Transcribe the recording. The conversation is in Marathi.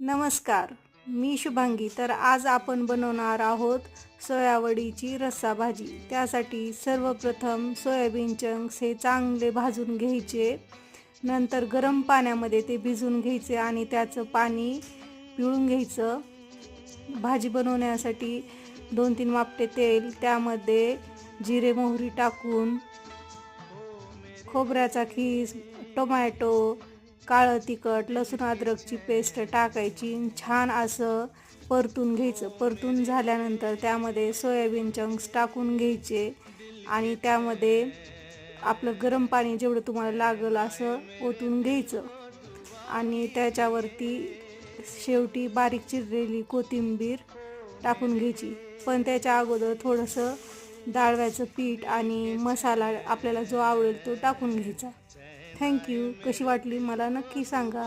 नमस्कार, मी शुभांगी. तर आज आपण बनवणार आहोत सोयावडीची रस्सा भाजी. त्यासाठी सर्वप्रथम सोयाबीन चंक्स हे चांगले भाजून घ्यायचे. नंतर गरम पाण्यामध्ये ते भिजवून घ्यायचे आणि त्याचं पाणी पिळून घ्यायचं. भाजी बनवण्यासाठी 2-3 मापटे तेल, त्यामध्ये जिरे मोहरी टाकून खोबऱ्याचा खीस, टोमॅटो, काळं तिखट, लसूण अद्रकची पेस्ट टाकायची. छान असं परतून घ्यायचं. परतून झाल्यानंतर त्यामध्ये सोयाबीन चंक्स टाकून घ्यायचे आणि त्यामध्ये आपलं गरम पाणी जेवढं तुम्हाला लागेल असं ओतून घ्यायचं आणि त्याच्यावरती शेवटी बारीक चिरलेली कोथिंबीर टाकून घ्यायची. पण त्याच्या अगोदर थोडंसं डाळव्याचं पीठ आणि मसाला आपल्याला जो आवडेल तो टाकून घ्यायचा. थँक्यू. कशी वाटली मला नक्की सांगा.